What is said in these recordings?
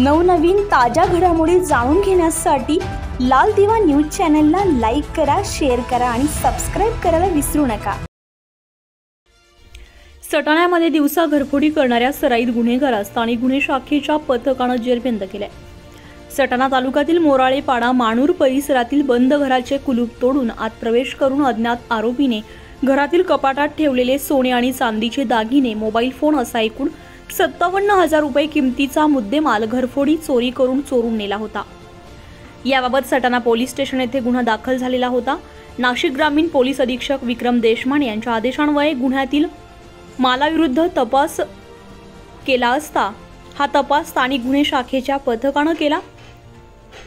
नवनवीन ताज्या घडामोडी जाणून घेण्यासाठी लाल दिवा न्यूज चॅनलला लाईक करा, शेअर करा आणि सबस्क्राइब करायला विसरू नका। सटाण्यामध्ये दिवसा घरफोडी करणाऱ्या सराईत गुन्हेगारास स्थानिक गुन्हे शाखेच्या पथकाने जेरबंद केले। सटाणा तालुक्यातील मोराळेपाडा माणूर परिसरातील बंद घराचे कुलूप तोडून आत प्रवेश करून अज्ञात आरोपीने घरातील कपाटात ठेवलेले सोने आणि चांदीचे दागिने, मोबाईल फोन असा एकूण 57,000 रुपये किमतीचा मुद्देमाल घरफोडी चोरी करून चोरून नेला होता। याबाबत सटाणा पोलीस स्टेशन येथे गुन्हा दाखल झालेला होता। नाशिक ग्रामीण पोलीस अधीक्षक विक्रम देशमाने यांच्या आदेशान्वये गुन्ह्यातील मालाविरुद्ध तपास केला असता हा तपास स्थानिक गुन्हे शाखेच्या पथकाने केला।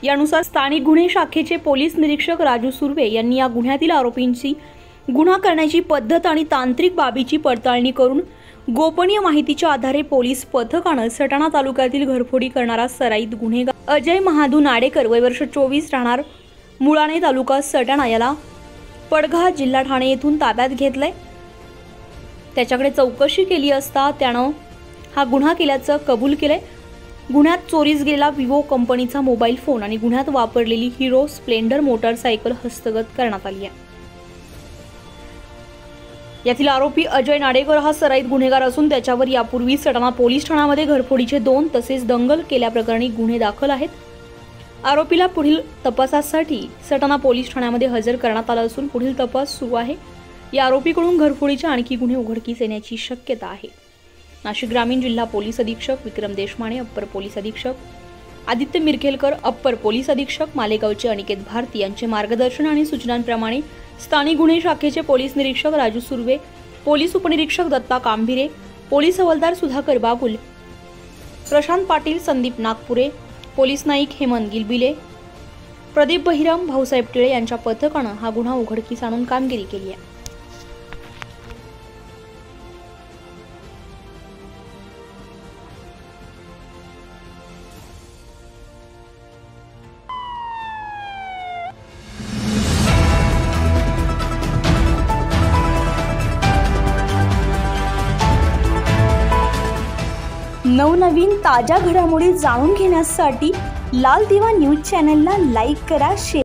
यानुसार स्थानिक गुन्हे शाखेचे पोलीस निरीक्षक राजू सुर्वे यांनी या गुन्ह्यातील आरोपींची गुन्हा करण्याची पद्धत आणि तांत्रिक बाबीची पडताळणी करून गोपनीय माहितीच्या आधारे पोलीस पथकाने सटाणा तालुक्यातील घरफोडी करणारा सराईत गुन्हेगार अजय महादू नाडेकर वय वर्ष 24 राहणार मुळाणे तालुका सटाणा याला पडघा जिल्हा ठाणे येथून ताब्यात घेतले। त्याच्याकडे चौकशी केली असता त्याने हा गुन्हा केल्याचं कबूल केले। गुन्ह्यात चोरीस गेलेला विवो कंपनीचा मोबाईल फोन आणि गुन्ह्यात वापरलेली हिरो स्प्लेंडर मोटरसायकल हस्तगत करण्यात आली आहे। यातील आरोपी अजय नाडेकर हा सराईत गुन्हेगार असून त्याच्यावर यापूर्वी सटाणा पोलीस ठाण्यामध्ये घरफोडीचे 2 तसेच दंगल केल्याप्रकरणी गुन्हे दाखल आहेत। आरोपीला पुढील तपासासाठी सटाणा पोलीस ठाण्यामध्ये हजर करण्यात आला असून पुढील तपास सुरू आहे। या आरोपीकडून घरफोडीचे आणखी गुन्हे उघडकीस येण्याची शक्यता आहे। नाशिक ग्रामीण जिल्हा पोलीस अधीक्षक विक्रम देशमाने, अप्पर पोलीस अधीक्षक आदित्य मिरखेलकर, अप्पर पोलीस अधीक्षक मालेगावचे अनिकेत भारती यांचे मार्गदर्शन आणि सूचनांप्रमाणे स्थानिक गुन्हे शाखेचे पोलीस निरीक्षक राजू सुर्वे, पोलीस उपनिरीक्षक दत्ता कांभिरे, पोलीस हवालदार सुधाकर बागुल, प्रशांत पाटील, संदीप नागपुरे, पोलीस नाईक हेमंत गिलबिले, प्रदीप बहिराम, भाऊसाहेब टिळे यांच्या पथकाने हा गुन्हा उघडकीस आणून कामगिरी केली आहे। नवनवीन ताज्या घडामोडी जाणून घेण्यासाठी लाल दिवा न्यूज चॅनलला लाईक करा, शेअर